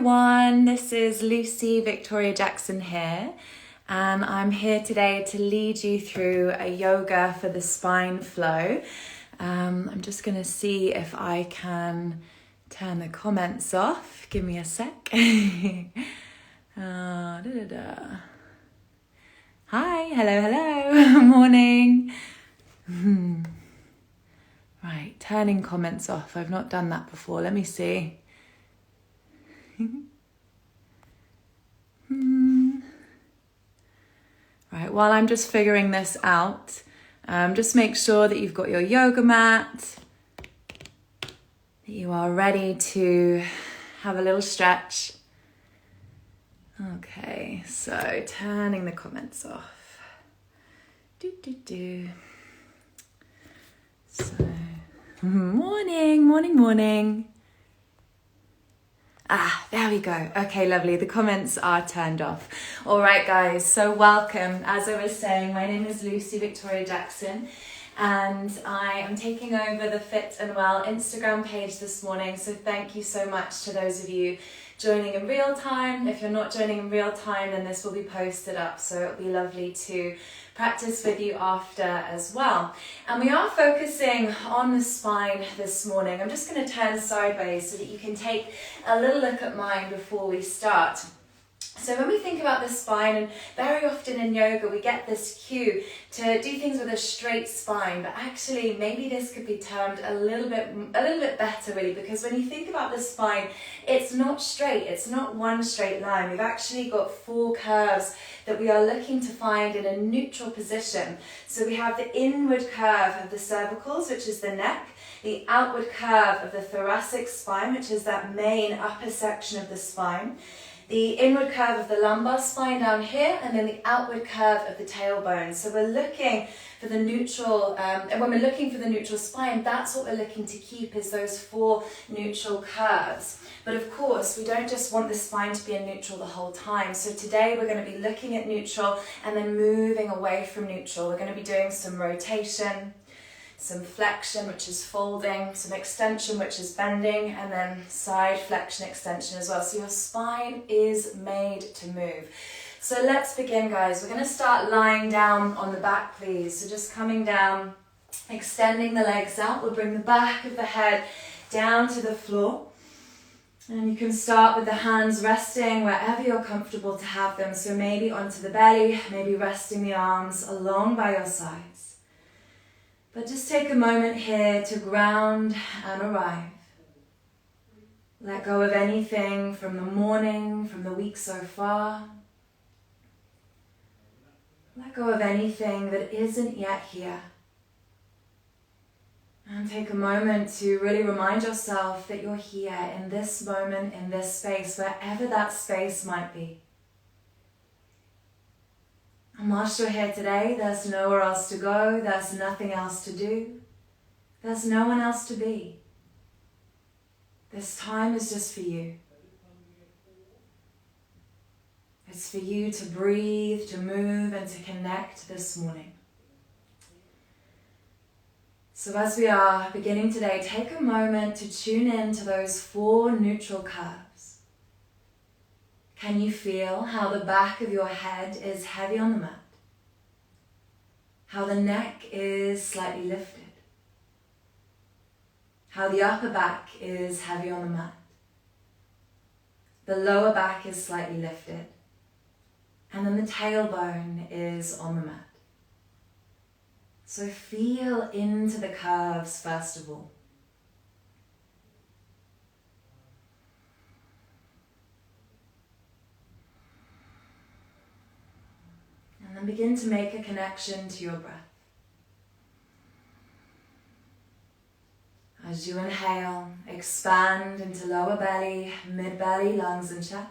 everyone, this is Lucy Victoria Jackson here, and I'm here today to lead you through a yoga for the spine flow. I'm just going to see if I can turn the comments off. Give me a sec. Hi, hello, morning. Right, turning comments off. I've not done that before. Let me see. Right, while I'm just figuring this out, just make sure that you've got your yoga mat, that you are ready to have a little stretch. Okay, so turning the comments off. So, morning. There we go. Okay, lovely. The comments are turned off. All right, guys. So welcome. As I was saying, my name is Lucy Victoria Jackson, and I am taking over the Fit&Well Instagram page this morning. So thank you so much to those of you joining in real time. If you're not joining in real time, then this will be posted up. So it'll be lovely to practice with you after as well. And we are focusing on the spine this morning. I'm just going to turn sideways so that you can take a little look at mine before we start. So when we think about the spine, and very often in yoga we get this cue to do things with a straight spine, but actually maybe this could be termed a little bit better really, because when you think about the spine, it's not straight, it's not one straight line. We've actually got four curves that we are looking to find in a neutral position. So we have the inward curve of the cervicals, which is the neck, the outward curve of the thoracic spine, which is that main upper section of the spine, the inward curve of the lumbar spine down here, and then the outward curve of the tailbone. So we're looking for the neutral, and when we're looking for the neutral spine, that's what we're looking to keep, is those four neutral curves. But of course, we don't just want the spine to be in neutral the whole time. So today we're going to be looking at neutral and then moving away from neutral. We're going to be doing some rotation, some flexion, which is folding, some extension, which is bending, and then side flexion, extension as well. So your spine is made to move. So let's begin, guys. We're going to start lying down on the back, please. So just coming down, extending the legs out. We'll bring the back of the head down to the floor. And you can start with the hands resting wherever you're comfortable to have them. So maybe onto the belly, maybe resting the arms along by your sides. But just take a moment here to ground and arrive. Let go of anything from the morning, from the week so far. Let go of anything that isn't yet here. And take a moment to really remind yourself that you're here in this moment, in this space, wherever that space might be. And whilst you're here today, there's nowhere else to go, there's nothing else to do, there's no one else to be. This time is just for you. It's for you to breathe, to move, and to connect this morning. So as we are beginning today, take a moment to tune in to those four neutral curves. Can you feel how the back of your head is heavy on the mat? How the neck is slightly lifted? How the upper back is heavy on the mat? The lower back is slightly lifted. And then the tailbone is on the mat. So feel into the curves first of all. And then begin to make a connection to your breath. As you inhale, expand into lower belly, mid-belly, lungs and chest.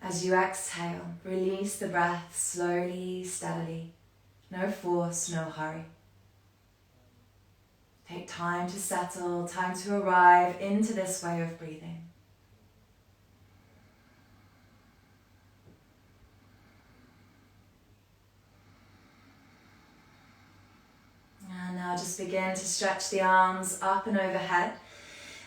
As you exhale, release the breath slowly, steadily. No force, no hurry. Take time to settle, time to arrive into this way of breathing. And now just begin to stretch the arms up and overhead.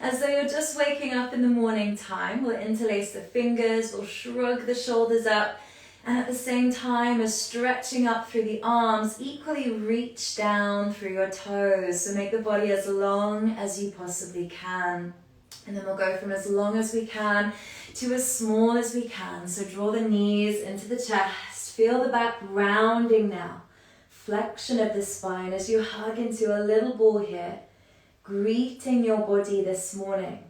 As though you're just waking up in the morning time, we'll interlace the fingers, we'll shrug the shoulders up, and at the same time as stretching up through the arms, equally reach down through your toes. So make the body as long as you possibly can. And then we'll go from as long as we can to as small as we can. So draw the knees into the chest. Feel the back rounding now. Flexion of the spine as you hug into a little ball here. Greeting your body this morning.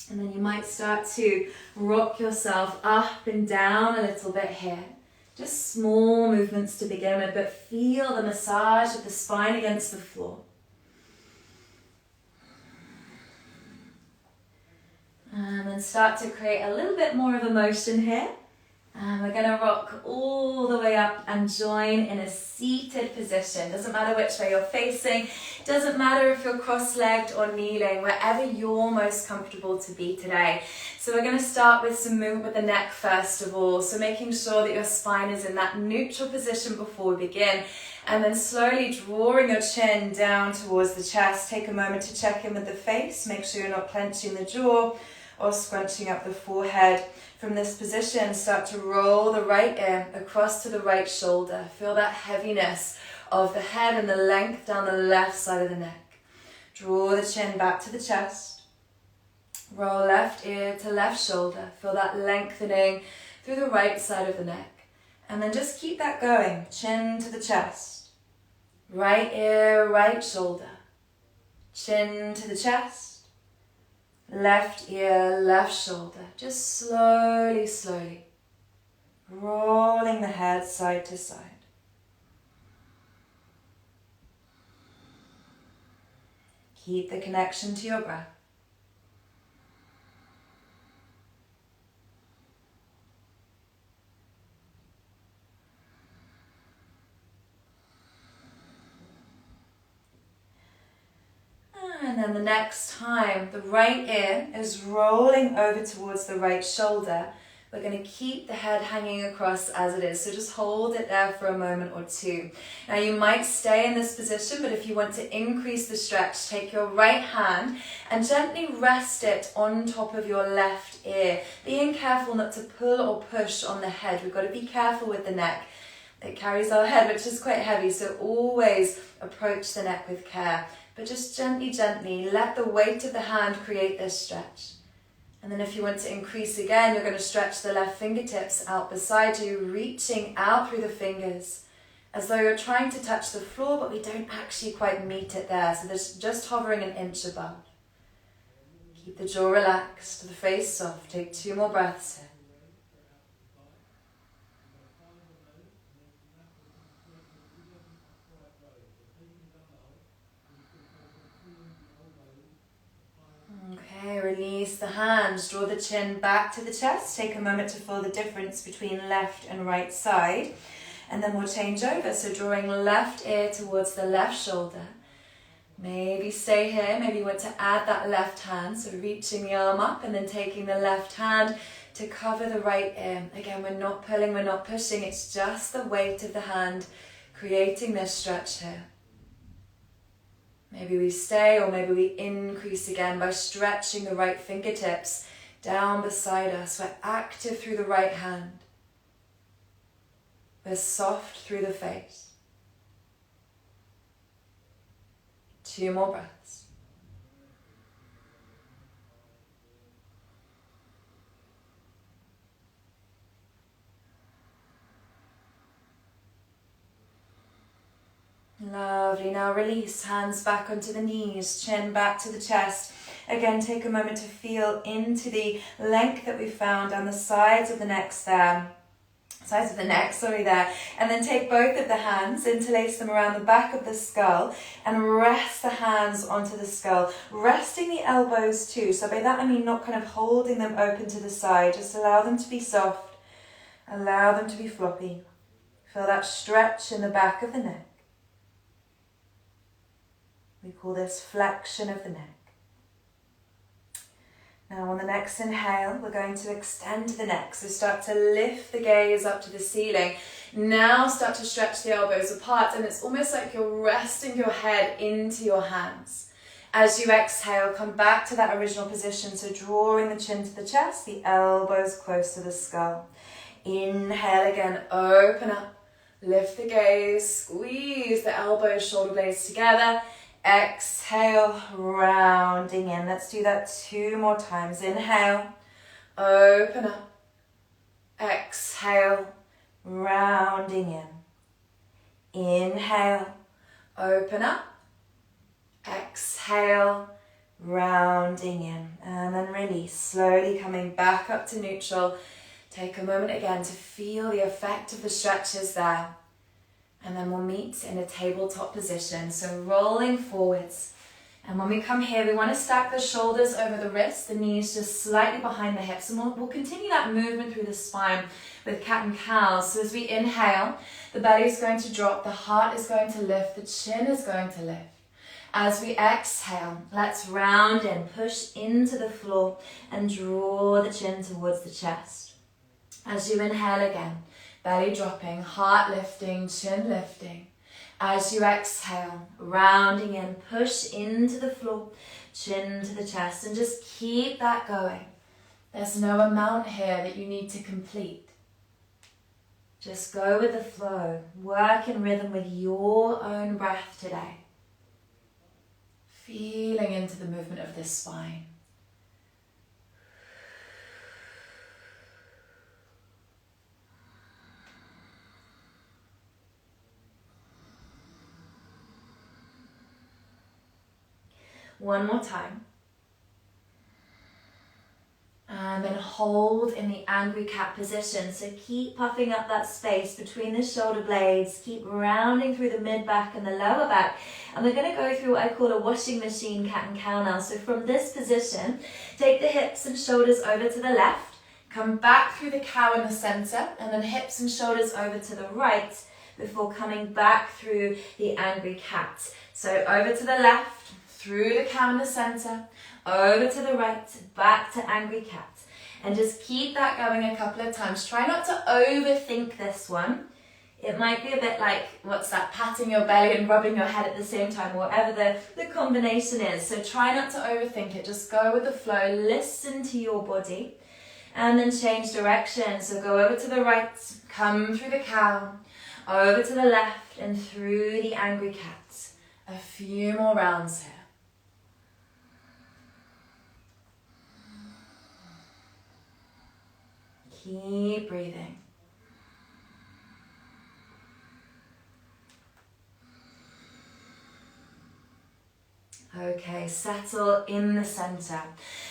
And then you might start to rock yourself up and down a little bit here. Just small movements to begin with, but feel the massage of the spine against the floor. And then start to create a little bit more of a motion here. And we're going to rock all the way up and join in a seated position. Doesn't matter which way you're facing. Doesn't matter if you're cross-legged or kneeling, wherever you're most comfortable to be today. So we're going to start with some movement with the neck first of all. So making sure that your spine is in that neutral position before we begin. And then slowly drawing your chin down towards the chest. Take a moment to check in with the face. Make sure you're not clenching the jaw or scrunching up the forehead. From this position, start to roll the right ear across to the right shoulder. Feel that heaviness of the head and the length down the left side of the neck. Draw the chin back to the chest. Roll left ear to left shoulder. Feel that lengthening through the right side of the neck. And then just keep that going. Chin to the chest. Right ear, right shoulder. Chin to the chest. Left ear, left shoulder. Just slowly, slowly. Rolling the head side to side. Keep the connection to your breath. And then the next time, the right ear is rolling over towards the right shoulder. We're going to keep the head hanging across as it is. So just hold it there for a moment or two. Now you might stay in this position, but if you want to increase the stretch, take your right hand and gently rest it on top of your left ear. Being careful not to pull or push on the head. We've got to be careful with the neck. It carries our head, which is quite heavy, so always approach the neck with care. But just gently, gently let the weight of the hand create this stretch. And then if you want to increase again, you're going to stretch the left fingertips out beside you, reaching out through the fingers, as though you're trying to touch the floor, but we don't actually quite meet it there. So there's just hovering an inch above. Keep the jaw relaxed, the face soft. Take 2 more breaths here. Okay, release the hands, draw the chin back to the chest, take a moment to feel the difference between left and right side, and then we'll change over. So drawing left ear towards the left shoulder. Maybe stay here, maybe you want to add that left hand, so reaching the arm up and then taking the left hand to cover the right ear. Again, we're not pulling, we're not pushing, it's just the weight of the hand creating this stretch here. Maybe we stay or maybe we increase again by stretching the right fingertips down beside us. We're active through the right hand. We're soft through the face. 2 more breaths. Lovely. Now release, hands back onto the knees, chin back to the chest. Again, take a moment to feel into the length that we found down the sides of the neck there. And then take both of the hands, interlace them around the back of the skull and rest the hands onto the skull, resting the elbows too. So by that I mean not kind of holding them open to the side, just allow them to be soft, allow them to be floppy. Feel that stretch in the back of the neck. We call this flexion of the neck. Now on the next inhale, we're going to extend the neck. So start to lift the gaze up to the ceiling. Now start to stretch the elbows apart, and it's almost like you're resting your head into your hands. As you exhale, come back to that original position. So drawing the chin to the chest, the elbows close to the skull. Inhale again, open up, lift the gaze, squeeze the elbows, shoulder blades together. Exhale, rounding in. Let's do that 2 more times. Inhale, open up. Exhale, rounding in. Inhale, open up. Exhale, rounding in. And then release, slowly coming back up to neutral. Take a moment again to feel the effect of the stretches there. And then we'll meet in a tabletop position. So rolling forwards. And when we come here, we want to stack the shoulders over the wrists, the knees just slightly behind the hips. And we'll continue that movement through the spine with cat and cow. So as we inhale, the belly is going to drop, the heart is going to lift, the chin is going to lift. As we exhale, let's round in, push into the floor and draw the chin towards the chest. As you inhale again, belly dropping, heart lifting, chin lifting. As you exhale, rounding in, push into the floor, chin to the chest, and just keep that going. There's no amount here that you need to complete. Just go with the flow. Work in rhythm with your own breath today. Feeling into the movement of the spine. One more time. And then hold in the angry cat position. So keep puffing up that space between the shoulder blades. Keep rounding through the mid-back and the lower back. And we're going to go through what I call a washing machine cat and cow now. So from this position, take the hips and shoulders over to the left. Come back through the cow in the center. And then hips and shoulders over to the right before coming back through the angry cat. So over to the left. Through the cow in the center, over to the right, back to angry cat. And just keep that going a couple of times. Try not to overthink this one. It might be a bit like, what's that, patting your belly and rubbing your head at the same time, whatever the combination is. So try not to overthink it. Just go with the flow, listen to your body, and then change direction. So go over to the right, come through the cow, over to the left, and through the angry cat. A few more rounds here. Keep breathing. Okay, settle in the center.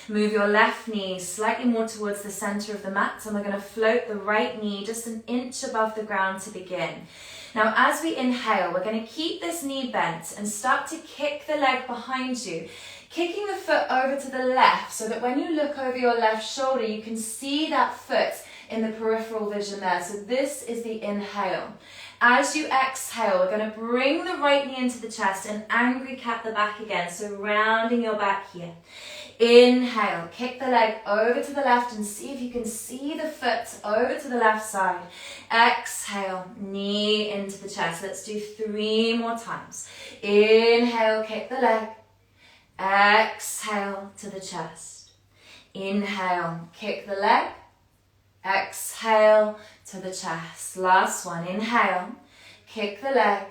Move your left knee slightly more towards the center of the mat, and we're going to float the right knee just an inch above the ground to begin. Now, as we inhale, we're going to keep this knee bent and start to kick the leg behind you, kicking the foot over to the left so that when you look over your left shoulder, you can see that foot in the peripheral vision there. So this is the inhale. As you exhale, we're going to bring the right knee into the chest and angry cat the back again. So rounding your back here. Inhale, kick the leg over to the left and see if you can see the foot over to the left side. Exhale, knee into the chest. Let's do 3 more times. Inhale, kick the leg. Exhale to the chest. Inhale, kick the leg. Exhale to the chest. Last one. Inhale, kick the leg.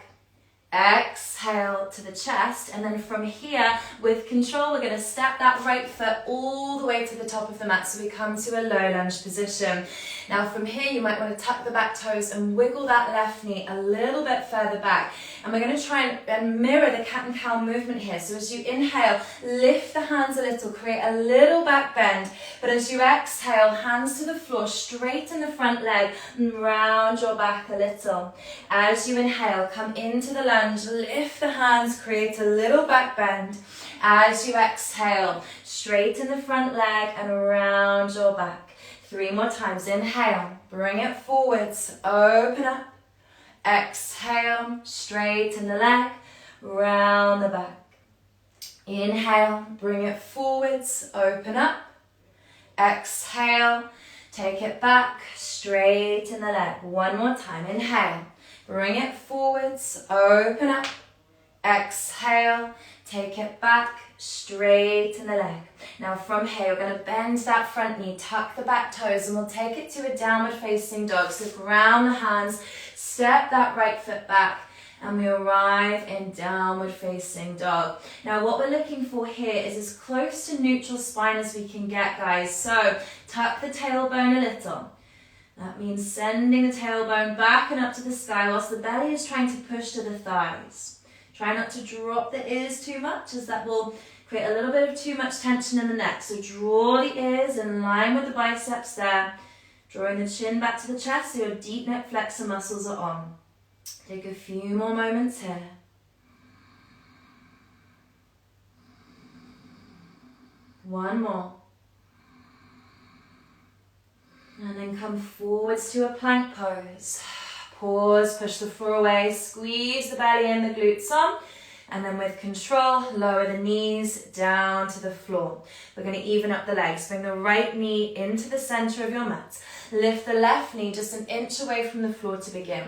Exhale to the chest, and then from here with control we're going to step that right foot all the way to the top of the mat, so we come to a low lunge position. Now from here you might want to tuck the back toes and wiggle that left knee a little bit further back, and we're going to try and mirror the cat and cow movement here. So as you inhale, lift the hands a little, create a little back bend, but as you exhale, hands to the floor, straighten the front leg and round your back a little. As you inhale, come into the lunge, lift the hands, create a little back bend. As you exhale, straighten the front leg and round your back. 3 more times. Inhale, bring it forwards, open up. Exhale, straighten the leg, round the back. Inhale, bring it forwards, open up. Exhale, take it back, straighten the leg. 1 more time. Inhale. Bring it forwards, open up, exhale, take it back, straighten the leg. Now from here, we're going to bend that front knee, tuck the back toes, and we'll take it to a downward facing dog. So ground the hands, step that right foot back, and we arrive in downward facing dog. Now what we're looking for here is as close to neutral spine as we can get, guys. So tuck the tailbone a little. That means sending the tailbone back and up to the sky whilst the belly is trying to push to the thighs. Try not to drop the ears too much, as that will create a little bit of too much tension in the neck. So draw the ears in line with the biceps there, drawing the chin back to the chest so your deep neck flexor muscles are on. Take a few more moments here. One more. And then come forwards to a plank pose. Pause, push the floor away, squeeze the belly and the glutes on. And then with control, lower the knees down to the floor. We're going to even up the legs. Bring the right knee into the center of your mat. Lift the left knee just an inch away from the floor to begin.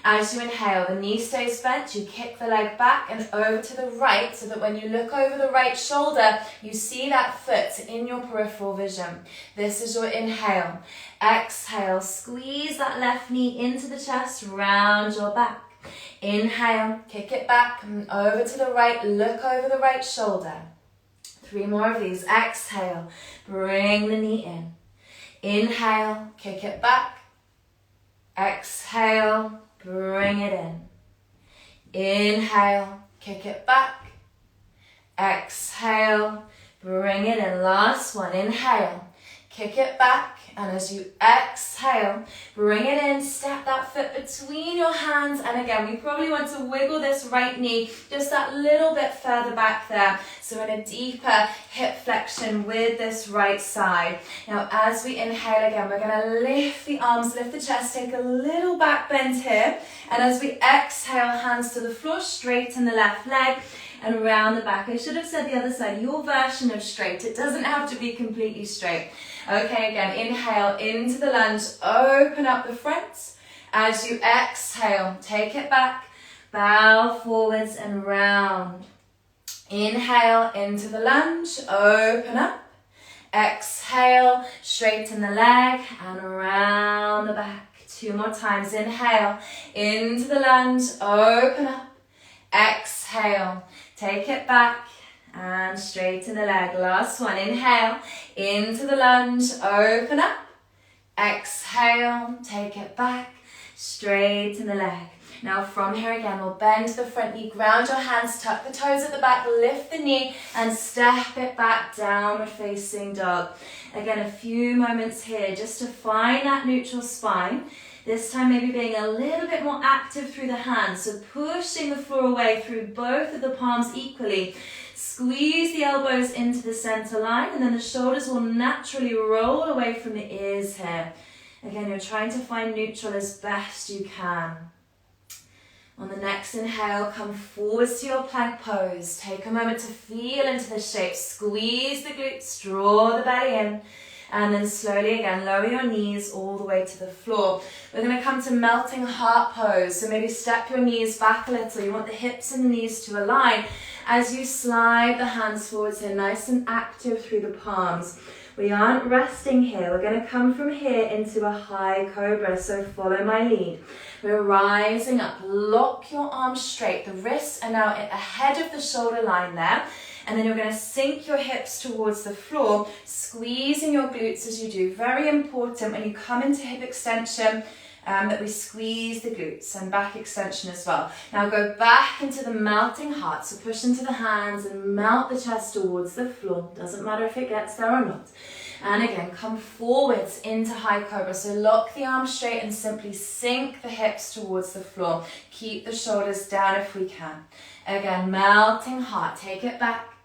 As you inhale, the knee stays bent. You kick the leg back and over to the right so that when you look over the right shoulder, you see that foot in your peripheral vision. This is your inhale. Exhale, squeeze that left knee into the chest, round your back. Inhale, kick it back and over to the right, look over the right shoulder. 3 more of these. Exhale, bring the knee in. Inhale, kick it back. Exhale, bring it in. Inhale, kick it back. Exhale, bring it in. Last one. Inhale, kick it back. And as you exhale, bring it in, step that foot between your hands. And again, we probably want to wiggle this right knee just that little bit further back there. So in a deeper hip flexion with this right side. Now, as we inhale again, we're going to lift the arms, lift the chest, take a little back bend here. And as we exhale, hands to the floor, straighten the left leg and round the back. I should have said the other side, your version of straight. It doesn't have to be completely straight. Okay, again, inhale into the lunge, open up the front. As you exhale, take it back, bow forwards and round. Inhale into the lunge, open up. Exhale, straighten the leg and round the back. 2 more times. Inhale into the lunge, open up. Exhale, take it back and straighten the leg. Last one. Inhale into the lunge, open up. Exhale, take it back, straighten the leg. Now from here again, we'll bend the front knee, ground your hands, tuck the toes at the back, lift the knee and step it back, downward facing dog. Again, a few moments here just to find that neutral spine. This time maybe being a little bit more active through the hands, so pushing the floor away through both of the palms equally. Squeeze the elbows into the center line and then the shoulders will naturally roll away from the ears here. Again, you're trying to find neutral as best you can. On the next inhale, come forwards to your plank pose. Take a moment to feel into the shape. Squeeze the glutes, draw the belly in. And then slowly again, lower your knees all the way to the floor. We're going to come to melting heart pose. So maybe step your knees back a little. You want the hips and the knees to align. As you slide the hands forwards here, nice and active through the palms. We aren't resting here. We're going to come from here into a high cobra. So follow my lead. We're rising up. Lock your arms straight. The wrists are now ahead of the shoulder line there. And then you're going to sink your hips towards the floor, squeezing your glutes as you do. Very important when you come into hip extension that we squeeze the glutes and back extension as well. Now go back into the melting heart. So push into the hands and melt the chest towards the floor. Doesn't matter if it gets there or not. And again, come forwards into high cobra. So lock the arms straight and simply sink the hips towards the floor. Keep the shoulders down if we can. Again, melting heart. Take it back.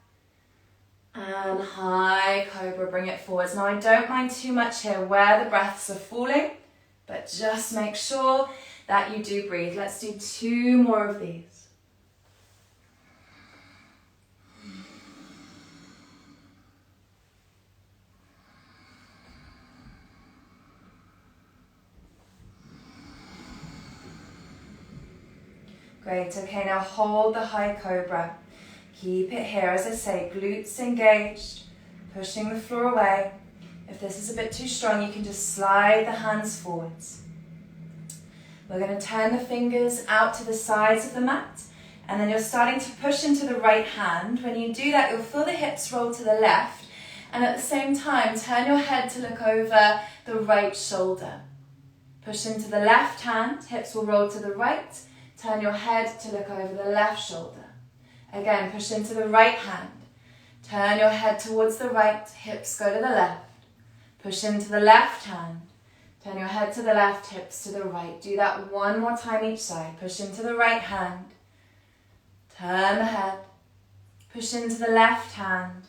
And high cobra, bring it forwards. Now I don't mind too much here where the breaths are falling, but just make sure that you do breathe. Let's do 2 more of these. Great, okay, now hold the high cobra. Keep it here, as I say, glutes engaged, pushing the floor away. If this is a bit too strong, you can just slide the hands forwards. We're going to turn the fingers out to the sides of the mat, and then you're starting to push into the right hand. When you do that, you'll feel the hips roll to the left, and at the same time, turn your head to look over the right shoulder. Push into the left hand, hips will roll to the right, turn your head to look over the left shoulder. Again, push into the right hand, turn your head towards the right, hips go to the left. Push into the left hand, turn your head to the left, hips to the right. Do that one more time each side. Push into the right hand, turn the head, push into the left hand,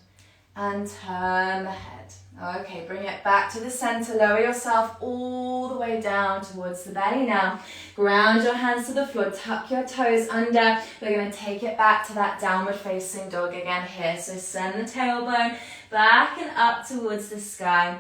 and turn the head. Okay, bring it back to the center, lower yourself all the way down towards the belly now. Ground your hands to the floor, tuck your toes under. We're going to take it back to that downward facing dog again here. So send the tailbone back and up towards the sky.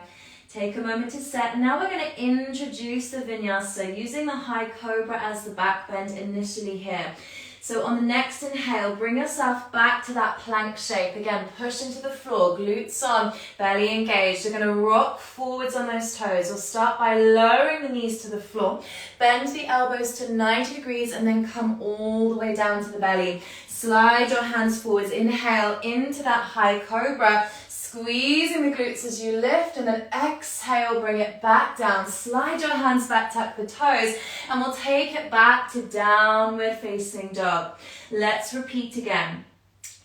Take a moment to set. Now we're going to introduce the vinyasa using the high cobra as the back bend initially here. So on the next inhale, bring yourself back to that plank shape. Again, push into the floor, glutes on, belly engaged. You're going to rock forwards on those toes. We'll start by lowering the knees to the floor. Bend the elbows to 90 degrees and then come all the way down to the belly. Slide your hands forwards. Inhale into that high cobra. Squeezing the glutes as you lift, and then exhale, bring it back down. Slide your hands back, tuck the toes, and we'll take it back to downward facing dog. Let's repeat again.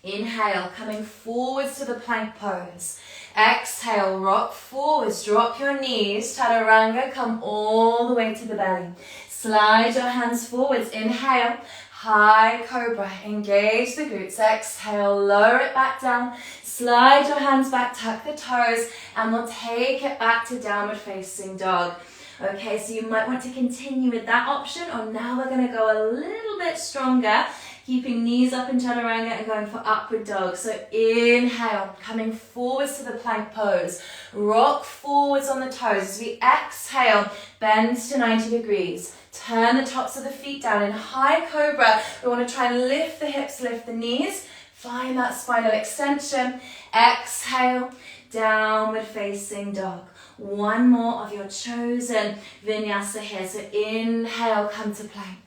Inhale, coming forwards to the plank pose. Exhale, rock forwards, drop your knees, chaturanga, come all the way to the belly. Slide your hands forwards. Inhale, high cobra, engage the glutes. Exhale, lower it back down. Slide your hands back, tuck the toes, and we'll take it back to downward facing dog. Okay, so you might want to continue with that option, or now we're going to go a little bit stronger, keeping knees up in chaturanga and going for upward dog. So inhale, coming forwards to the plank pose. Rock forwards on the toes. As we exhale, bend to 90 degrees. Turn the tops of the feet down in high cobra. We want to try and lift the hips, lift the knees. Find that spinal extension. Exhale, downward facing dog. One more of your chosen vinyasa here. So inhale, come to plank.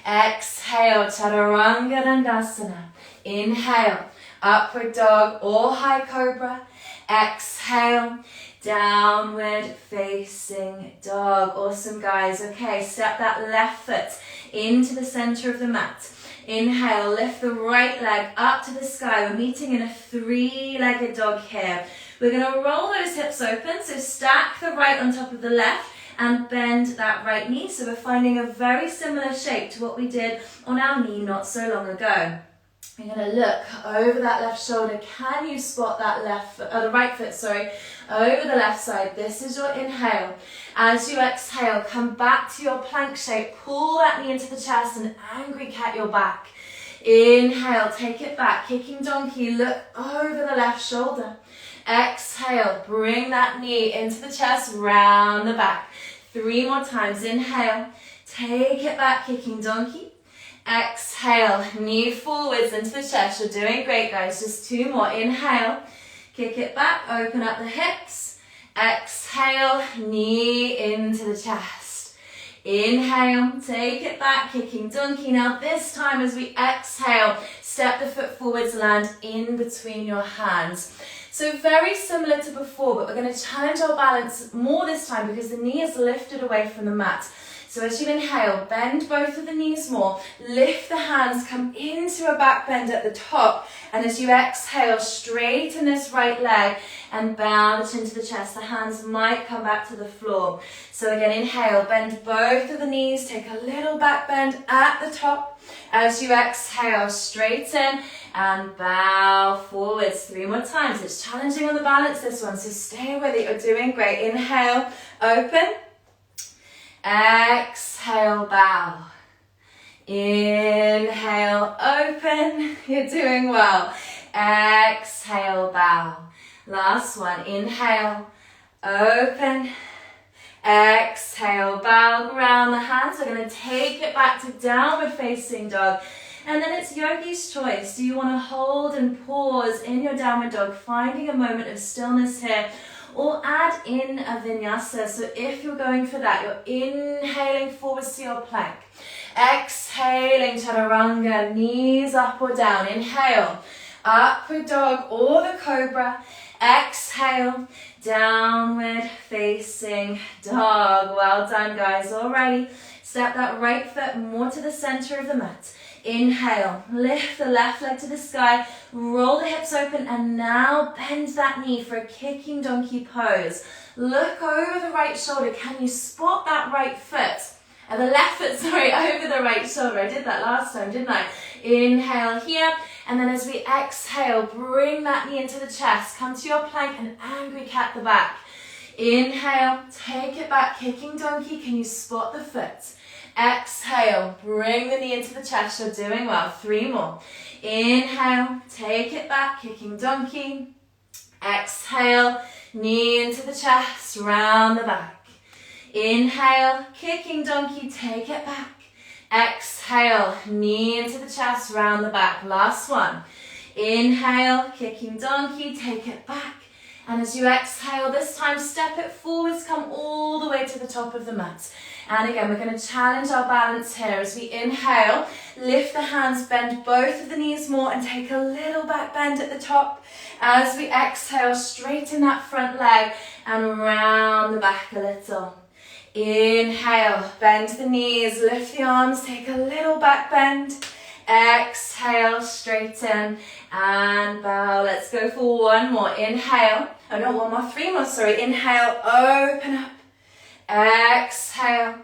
Exhale, chaturanga dandasana. Inhale, upward dog or high cobra. Exhale, downward facing dog. Awesome, guys. Okay, step that left foot into the center of the mat. Inhale, lift the right leg up to the sky. We're meeting in a three-legged dog here. We're going to roll those hips open, so stack the right on top of the left and bend that right knee. So we're finding a very similar shape to what we did on our knee not so long ago. You're going to look over that left shoulder. Can you spot that the right foot, over the left side? This is your inhale. As you exhale, come back to your plank shape. Pull that knee into the chest and angry cat your back. Inhale, take it back. Kicking donkey, look over the left shoulder. Exhale, bring that knee into the chest, round the back. 3 more times. Inhale, take it back, kicking donkey. Exhale, knee forwards into the chest. You're doing great, guys. Just 2 more. Inhale, kick it back, open up the hips. Exhale, knee into the chest. Inhale, take it back, kicking donkey. Now this time as we exhale, step the foot forwards, land in between your hands. So very similar to before, but we're going to challenge our balance more this time because the knee is lifted away from the mat. So as you inhale, bend both of the knees more, lift the hands, come into a back bend at the top, and as you exhale, straighten this right leg and bow the chin to the chest. The hands might come back to the floor. So again, inhale, bend both of the knees, take a little back bend at the top. As you exhale, straighten and bow forwards 3 more times. It's challenging on the balance, this one, so stay with it. You're doing great. Inhale, open. Exhale, bow. Inhale, open. You're doing well. Exhale, bow. Last one. Inhale, open. Exhale, bow. Ground the hands. We're going to take it back to downward facing dog. And then it's yogi's choice. Do you want to hold and pause in your downward dog, finding a moment of stillness here, or add in a vinyasa? So if you're going for that, you're inhaling forwards to your plank. Exhaling, chaturanga, knees up or down. Inhale, upward dog or the cobra. Exhale, downward facing dog. Well done, guys. Alrighty. Step that right foot more to the center of the mat. Inhale, lift the left leg to the sky, roll the hips open, and now bend that knee for a kicking donkey pose. Look over the right shoulder. Can you spot that right foot? The left foot, sorry, over the right shoulder. I did that last time, didn't I? Inhale here, and then as we exhale, bring that knee into the chest. Come to your plank and angry cat the back. Inhale, take it back, kicking donkey. Can you spot the foot? Exhale, bring the knee into the chest. You're doing well. 3 more. Inhale, take it back, kicking donkey. Exhale, knee into the chest, round the back. Inhale, kicking donkey, take it back. Exhale, knee into the chest, round the back. Last one. Inhale, kicking donkey, take it back. And as you exhale, this time step it forwards, come all the way to the top of the mat. And again, we're going to challenge our balance here. As we inhale, lift the hands, bend both of the knees more, and take a little back bend at the top. As we exhale, straighten that front leg and round the back a little. Inhale, bend the knees, lift the arms, take a little back bend. Exhale, straighten and bow. Let's go for 1 more. Inhale. Oh no, 1 more. 3 more, sorry. Inhale, open up. Exhale,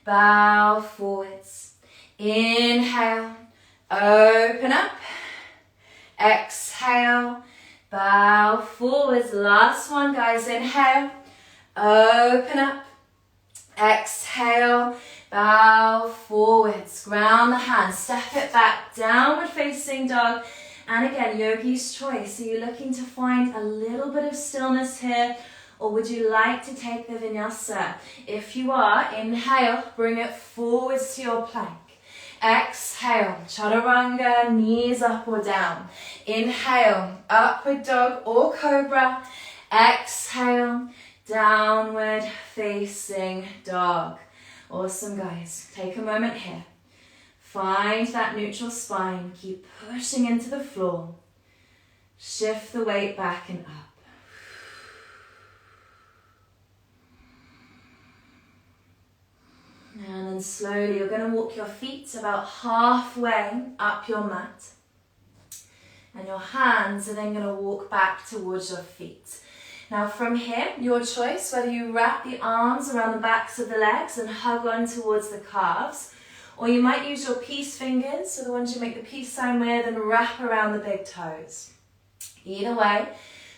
bow forwards. Inhale, open up. Exhale, bow forwards. Last one, guys. Inhale, open up. Exhale, bow forwards. Ground the hands, step it back, downward facing dog. And again, yogi's choice. Are you looking to find a little bit of stillness here, or would you like to take the vinyasa? If you are, inhale, bring it forwards to your plank. Exhale, chaturanga, knees up or down. Inhale, upward dog or cobra. Exhale, downward facing dog. Awesome, guys. Take a moment here. Find that neutral spine. Keep pushing into the floor. Shift the weight back and up. And then slowly you're going to walk your feet about halfway up your mat. And your hands are then going to walk back towards your feet. Now from here, your choice, whether you wrap the arms around the backs of the legs and hug on towards the calves, or you might use your peace fingers, so the ones you make the peace sign with, and wrap around the big toes. Either way,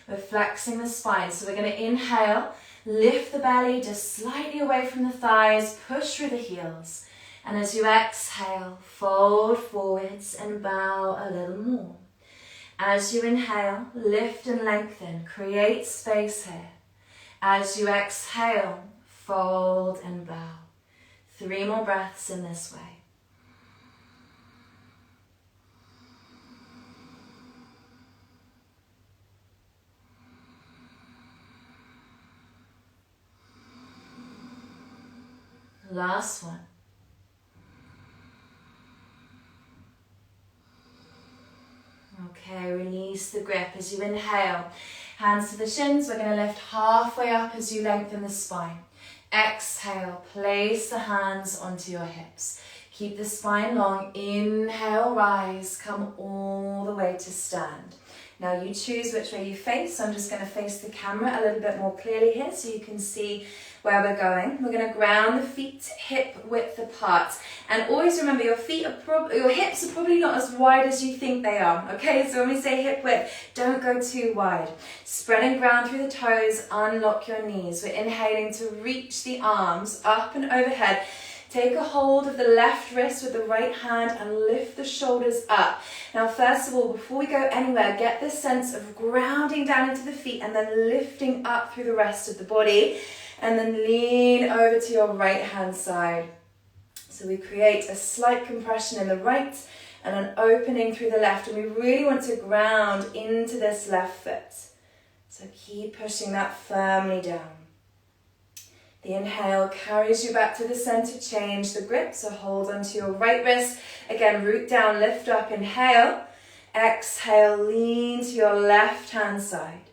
we're flexing the spine. So we're going to inhale, lift the belly just slightly away from the thighs, push through the heels. And as you exhale, fold forwards and bow a little more. As you inhale, lift and lengthen, create space here. As you exhale, fold and bow. 3 more breaths in this way. Last one. Okay, release the grip as you inhale. Hands to the shins. We're going to lift halfway up as you lengthen the spine. Exhale, place the hands onto your hips. Keep the spine long. Inhale, rise. Come all the way to stand. Now you choose which way you face. So I'm just going to face the camera a little bit more clearly here so you can see where we're going. We're going to ground the feet hip width apart. And always remember your hips are probably not as wide as you think they are. Okay, so when we say hip width, don't go too wide. Spread and ground through the toes, unlock your knees. We're inhaling to reach the arms up and overhead. Take a hold of the left wrist with the right hand and lift the shoulders up. Now, first of all, before we go anywhere, get this sense of grounding down into the feet and then lifting up through the rest of the body. And then lean over to your right hand side. So we create a slight compression in the right and an opening through the left. And we really want to ground into this left foot. So keep pushing that firmly down. The inhale carries you back to the center. Change the grip, so hold onto your right wrist. Again, root down, lift up, inhale. Exhale, lean to your left hand side.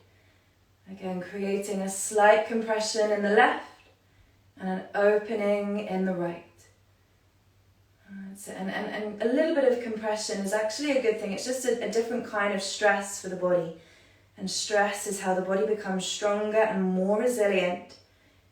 Again, creating a slight compression in the left and an opening in the right. And a little bit of compression is actually a good thing. It's just a different kind of stress for the body. And stress is how the body becomes stronger and more resilient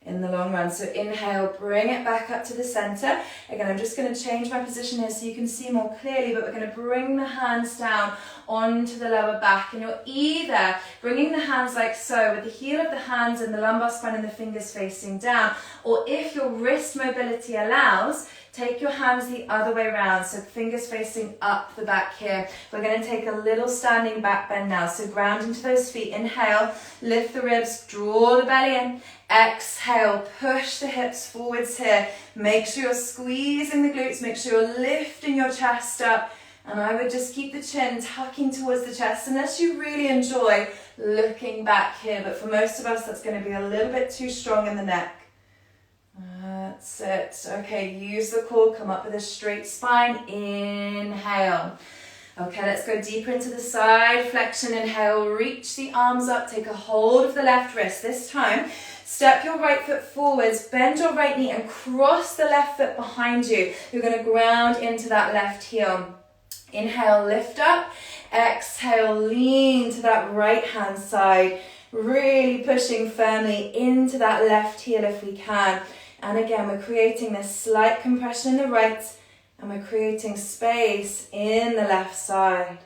in the long run. So inhale, bring it back up to the center. Again, I'm just going to change my position here so you can see more clearly, but we're going to bring the hands down onto the lower back. And you're either bringing the hands like so, with the heel of the hands and the lumbar spine and the fingers facing down, or if your wrist mobility allows, take your hands the other way around, so fingers facing up the back here. We're going to take a little standing back bend now. So ground into those feet. Inhale, lift the ribs, draw the belly in. Exhale, push the hips forwards here. Make sure you're squeezing the glutes. Make sure you're lifting your chest up. And I would just keep the chin tucking towards the chest unless you really enjoy looking back here. But for most of us, that's going to be a little bit too strong in the neck. That's it. Okay, use the core, come up with a straight spine. Inhale. Okay, let's go deeper into the side flexion. Inhale, reach the arms up, take a hold of the left wrist. This time, step your right foot forwards, bend your right knee and cross the left foot behind you. You're going to ground into that left heel. Inhale, lift up. Exhale, lean to that right hand side. Really pushing firmly into that left heel if we can. And again, we're creating this slight compression in the right, and we're creating space in the left side.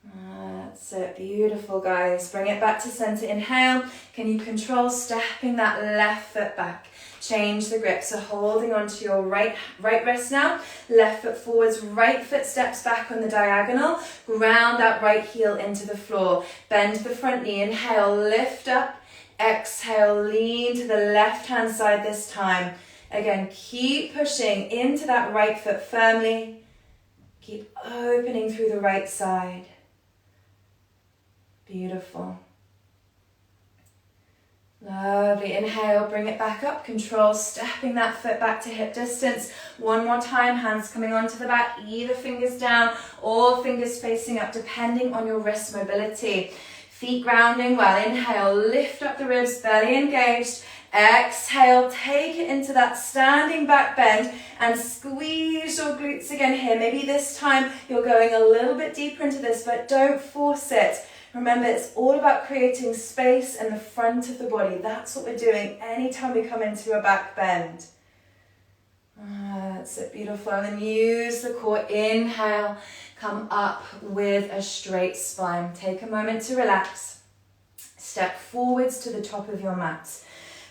That's it. Beautiful, guys. Bring it back to center. Inhale. Can you control stepping that left foot back? Change the grip. So holding onto your right wrist now. Left foot forwards, right foot steps back on the diagonal. Ground that right heel into the floor. Bend the front knee. Inhale, lift up. Exhale, lean to the left-hand side this time. Again, keep pushing into that right foot firmly. Keep opening through the right side. Beautiful. Lovely. Inhale, bring it back up. Control stepping that foot back to hip distance. One more time, hands coming onto the back, either fingers down or fingers facing up, depending on your wrist mobility. Feet grounding well. Inhale, lift up the ribs, belly engaged. Exhale, take it into that standing back bend and squeeze your glutes again here. Maybe this time you're going a little bit deeper into this, but don't force it. Remember, it's all about creating space in the front of the body. That's what we're doing anytime we come into a back bend. That's it, beautiful. And then use the core. Inhale, come up with a straight spine. Take a moment to relax. Step forwards to the top of your mat.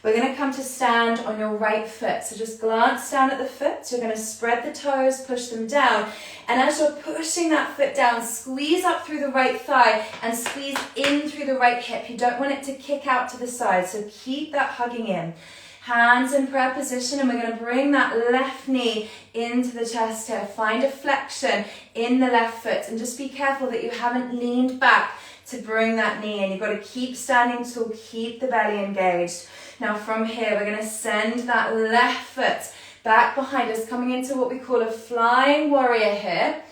We're going to come to stand on your right foot. So just glance down at the foot. So you're going to spread the toes, push them down. And as you're pushing that foot down, squeeze up through the right thigh and squeeze in through the right hip. You don't want it to kick out to the side. So keep that hugging in. Hands in prayer position, and we're going to bring that left knee into the chest here. Find a flexion in the left foot, and just be careful that you haven't leaned back to bring that knee in. You've got to keep standing tall, keep the belly engaged. Now from here, we're going to send that left foot back behind us, coming into what we call a flying warrior here.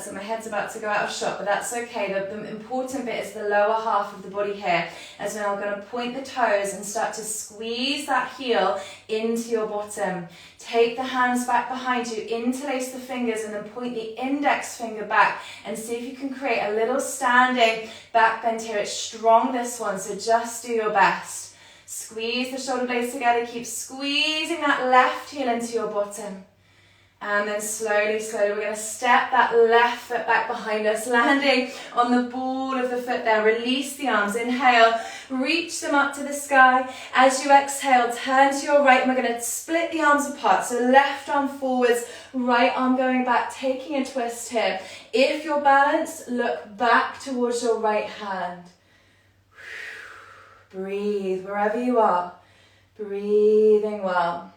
So my head's about to go out of shot, but that's okay. The important bit is the lower half of the body here. As now I'm going to point the toes and start to squeeze that heel into your bottom. Take the hands back behind you, interlace the fingers, and then point the index finger back and see if you can create a little standing back bend here. It's strong, this one, so just do your best. Squeeze the shoulder blades together, keep squeezing that left heel into your bottom. And then slowly, we're going to step that left foot back behind us, landing on the ball of the foot there. Release the arms. Inhale, reach them up to the sky. As you exhale, turn to your right, and we're going to split the arms apart. So left arm forwards, right arm going back, taking a twist here. If you're balanced, look back towards your right hand. Breathe wherever you are. Breathing well.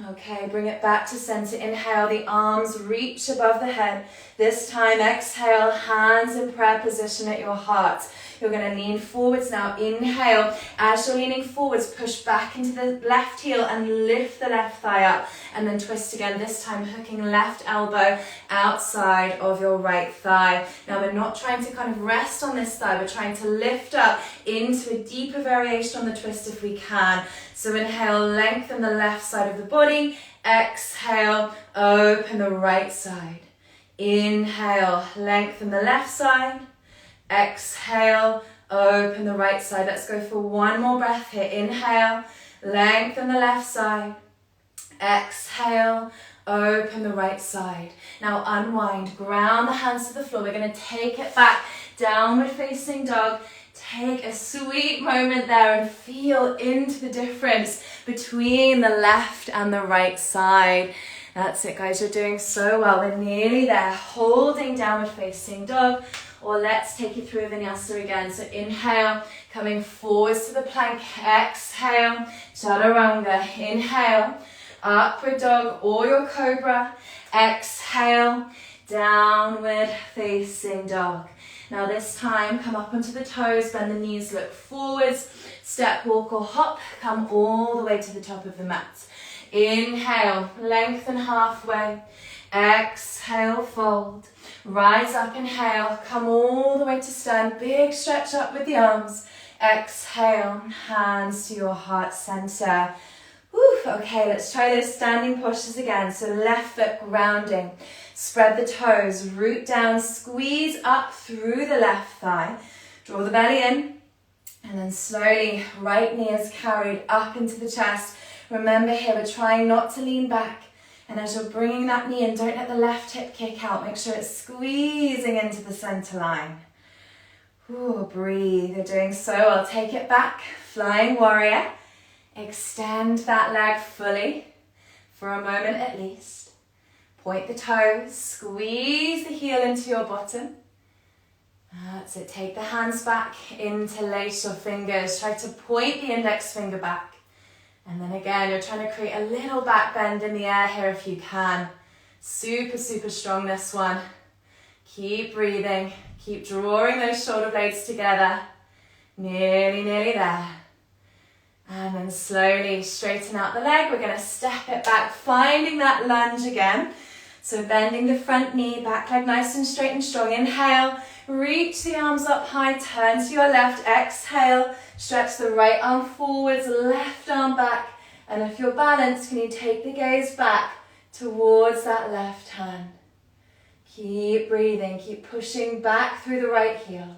Okay, bring it back to center. Inhale, the arms reach above the head. This time, exhale, hands in prayer position at your heart. You're going to lean forwards now. Inhale. As you're leaning forwards, push back into the left heel and lift the left thigh up. And then twist again, this time hooking left elbow outside of your right thigh. Now we're not trying to kind of rest on this thigh. We're trying to lift up into a deeper variation on the twist if we can. So inhale, lengthen the left side of the body. Exhale, open the right side. Inhale, lengthen the left side. Exhale, open the right side. Let's go for one more breath here. Inhale, lengthen the left side. Exhale, open the right side. Now unwind, ground the hands to the floor. We're going to take it back, downward facing dog. Take a sweet moment there and feel into the difference between the left and the right side. That's it, guys. You're doing so well. We're nearly there. Holding downward facing dog. Or let's take it through a vinyasa again. So inhale, coming forwards to the plank. Exhale, chaturanga. Inhale, upward dog or your cobra. Exhale, downward facing dog. Now this time, come up onto the toes, bend the knees, look forwards. Step, walk or hop, come all the way to the top of the mat. Inhale, lengthen halfway. Exhale, fold. Rise up, inhale, come all the way to stand. Big stretch up with the arms. Exhale, hands to your heart center. Woo. Okay, let's try those standing postures again. So left foot grounding. Spread the toes, root down, squeeze up through the left thigh. Draw the belly in. And then slowly, right knee is carried up into the chest. Remember here, we're trying not to lean back. And as you're bringing that knee in, don't let the left hip kick out. Make sure it's squeezing into the center line. Ooh, breathe. You're doing so well. Take it back. Flying warrior. Extend that leg fully for a moment at least. Point the toes. Squeeze the heel into your bottom. That's it. Take the hands back. Interlace your fingers. Try to point the index finger back. And then again, you're trying to create a little back bend in the air here if you can. Super, super strong this one. Keep breathing. Keep drawing those shoulder blades together. Nearly, nearly there. And then slowly straighten out the leg. We're going to step it back, finding that lunge again. So bending the front knee, back leg nice and straight and strong. Inhale, reach the arms up high, turn to your left. Exhale, stretch the right arm forwards, left arm back. And if you're balanced, can you take the gaze back towards that left hand? Keep breathing, keep pushing back through the right heel.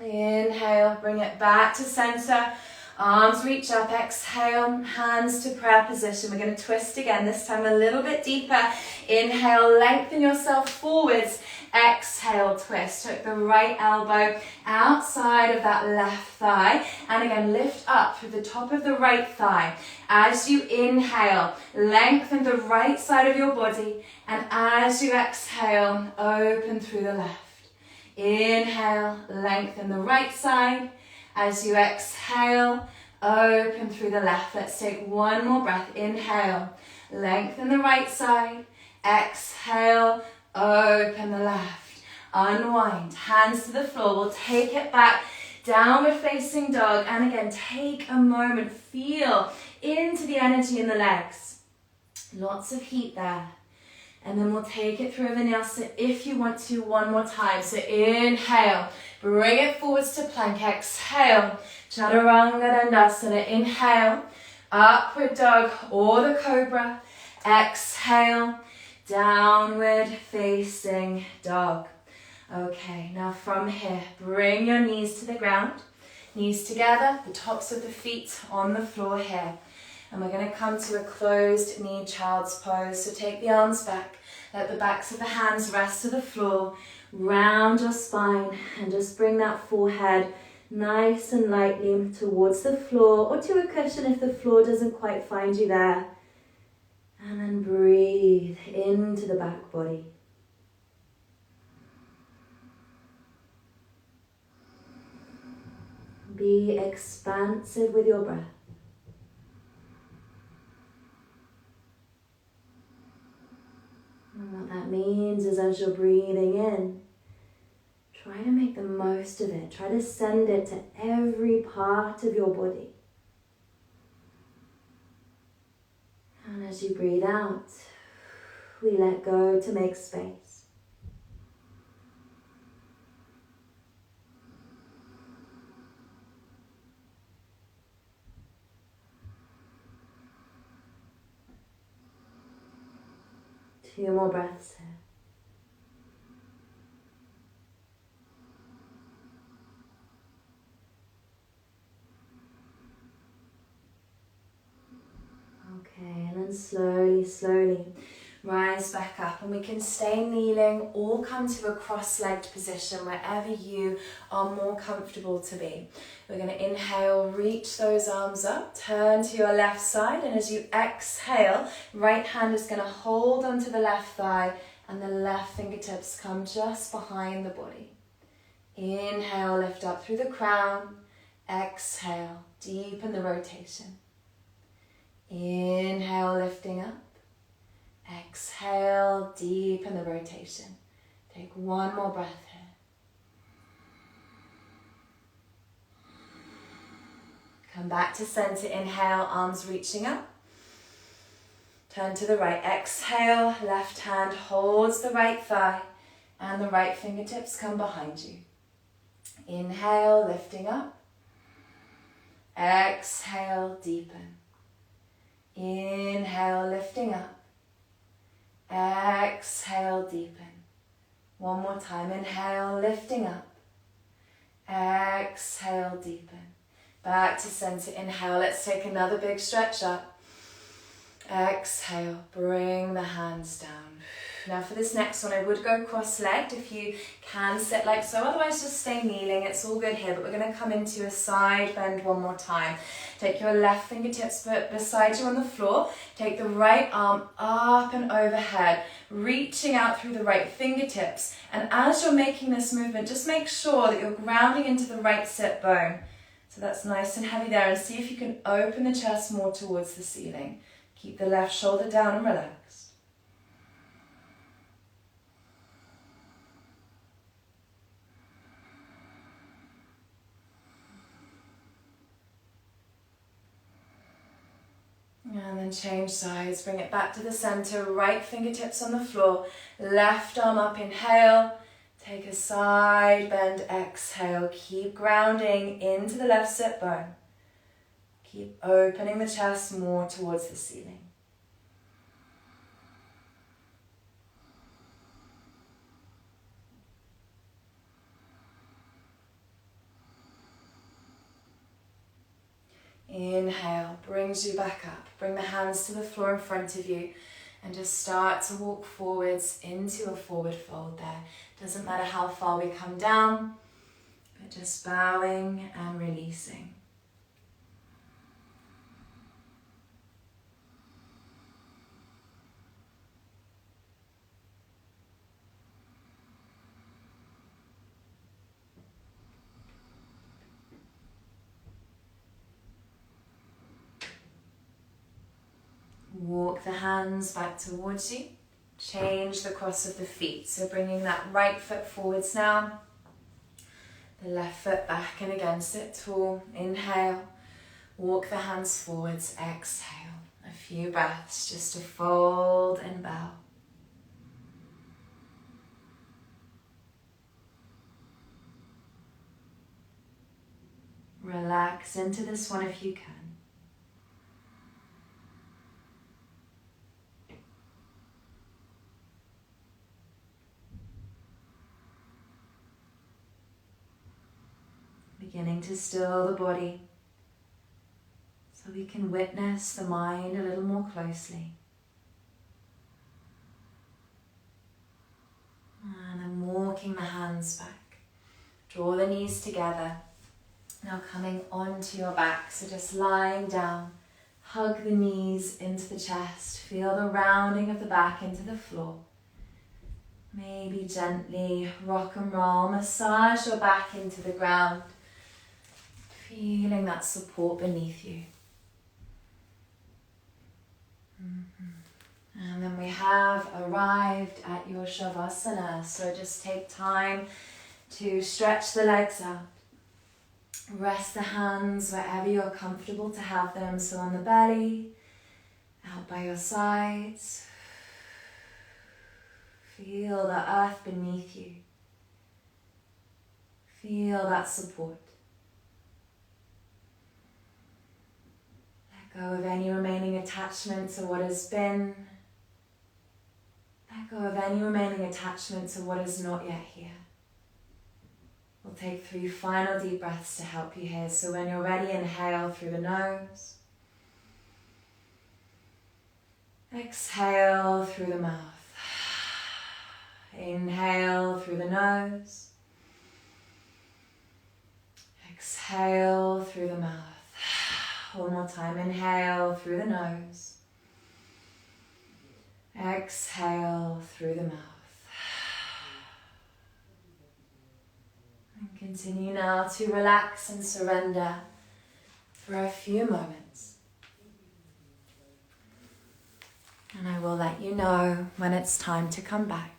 Inhale, bring it back to center. Arms reach up, exhale, hands to prayer position. We're going to twist again, this time a little bit deeper. Inhale, lengthen yourself forwards. Exhale, twist. Hook the right elbow outside of that left thigh. And again, lift up through the top of the right thigh. As you inhale, lengthen the right side of your body. And as you exhale, open through the left. Inhale, lengthen the right side. As you exhale, open through the left. Let's take one more breath. Inhale, lengthen the right side. Exhale, open the left. Unwind, hands to the floor. We'll take it back, downward facing dog. And again, take a moment, feel into the energy in the legs. Lots of heat there. And then we'll take it through a vinyasa if you want to one more time. So inhale, bring it forwards to plank. Exhale, chaturanga dandasana. Inhale, upward dog or the cobra. Exhale, downward facing dog. Okay, now from here, bring your knees to the ground. Knees together, the tops of the feet on the floor here. And we're going to come to a closed knee child's pose. So take the arms back, let the backs of the hands rest to the floor, round your spine, and just bring that forehead nice and lightly towards the floor or to a cushion if the floor doesn't quite find you there. And then breathe into the back body. Be expansive with your breath. And what that means is as you're breathing in, try to make the most of it. Try to send it to every part of your body. And as you breathe out, we let go to make space. Two more breaths here. Okay, and then slowly rise back up, and we can stay kneeling or come to a cross-legged position wherever you are more comfortable to be. We're going to inhale, reach those arms up, turn to your left side, and as you exhale, right hand is going to hold onto the left thigh and the left fingertips come just behind the body. Inhale, lift up through the crown. Exhale, deepen the rotation. Inhale, lifting up. Exhale, deepen the rotation. Take one more breath here. Come back to center. Inhale, arms reaching up. Turn to the right. Exhale, left hand holds the right thigh and the right fingertips come behind you. Inhale, lifting up. Exhale, deepen. Inhale, lifting up. Exhale, deepen. One more time. Inhale, lifting up. Exhale, deepen. Back to center. Inhale, let's take another big stretch up. Exhale, bring the hands down. Now for this next one, I would go cross-legged if you can sit like so. Otherwise, just stay kneeling. It's all good here, but we're going to come into a side bend one more time. Take your left fingertips beside you on the floor. Take the right arm up and overhead, reaching out through the right fingertips. And as you're making this movement, just make sure that you're grounding into the right sit bone. So that's nice and heavy there. And see if you can open the chest more towards the ceiling. Keep the left shoulder down and relaxed. And then change sides, bring it back to the center, right fingertips on the floor, left arm up, inhale, take a side bend, exhale, keep grounding into the left sit bone. Keep opening the chest more towards the ceiling. Inhale, brings you back up. Bring the hands to the floor in front of you and just start to walk forwards into a forward fold there. Doesn't matter how far we come down, but just bowing and releasing. Walk the hands back towards you. Change the cross of the feet. So bringing that right foot forwards now. The left foot back and against it. Tall. Inhale. Walk the hands forwards. Exhale. A few breaths just to fold and bow. Relax into this one if you can. Beginning to still the body so we can witness the mind a little more closely. And then walking the hands back. Draw the knees together. Now coming onto your back, so just lying down. Hug the knees into the chest. Feel the rounding of the back into the floor. Maybe gently rock and roll, massage your back into the ground. having that support beneath you. And then we have arrived at your Shavasana. So just take time to stretch the legs out. Rest the hands wherever you're comfortable to have them. So on the belly, out by your sides. Feel the earth beneath you. Feel that support. Let go of any remaining attachment to what has been. Let go of any remaining attachment to what is not yet here. We'll take 3 final deep breaths to help you here. So when you're ready, inhale through the nose. Exhale through the mouth. Inhale through the nose. Exhale through the mouth. One more time. Inhale through the nose. Exhale through the mouth. And continue now to relax and surrender for a few moments. And I will let you know when it's time to come back.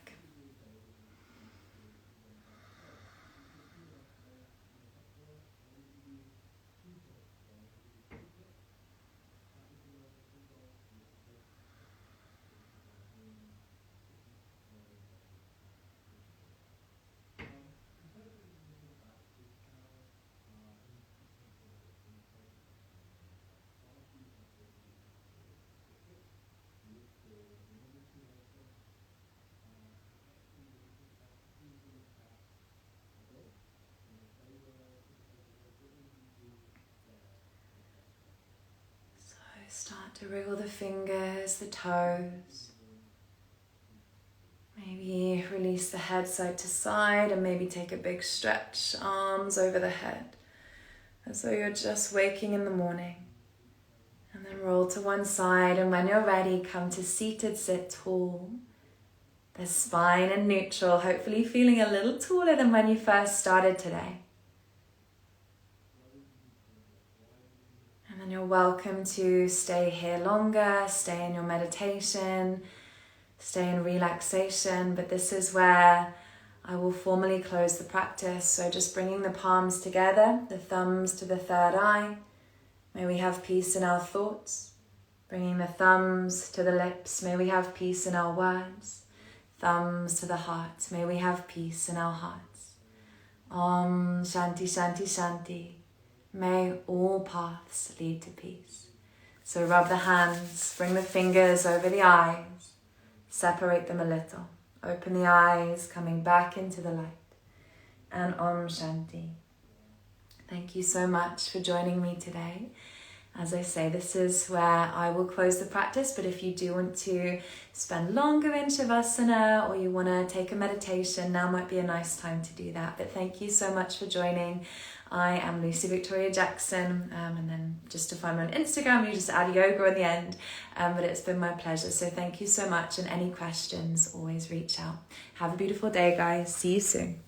Start to wriggle the fingers, the toes. Maybe release the head side to side and maybe take a big stretch, arms over the head, as though you're just waking in the morning. And then roll to one side, and when you're ready, come to seated sit tall. The spine in neutral, hopefully feeling a little taller than when you first started today. And then you're welcome to stay here longer, stay in your meditation, stay in relaxation, but this is where I will formally close the practice. So just bringing the palms together, the thumbs to the third eye. May we have peace in our thoughts. Bringing the thumbs to the lips, may we have peace in our words. Thumbs to the heart, may we have peace in our hearts. Om Shanti Shanti Shanti. May all paths lead to peace. So rub the hands, bring the fingers over the eyes, separate them a little. Open the eyes, coming back into the light. And Om Shanti. Thank you so much for joining me today. As I say, this is where I will close the practice, but if you do want to spend longer in Shavasana or you want to take a meditation, now might be a nice time to do that. But thank you so much for joining. I am Lucy Victoria Jackson, and then just to find me on Instagram, you just add yoga on the end, but it's been my pleasure. So thank you so much, and any questions, always reach out. Have a beautiful day, guys. See you soon.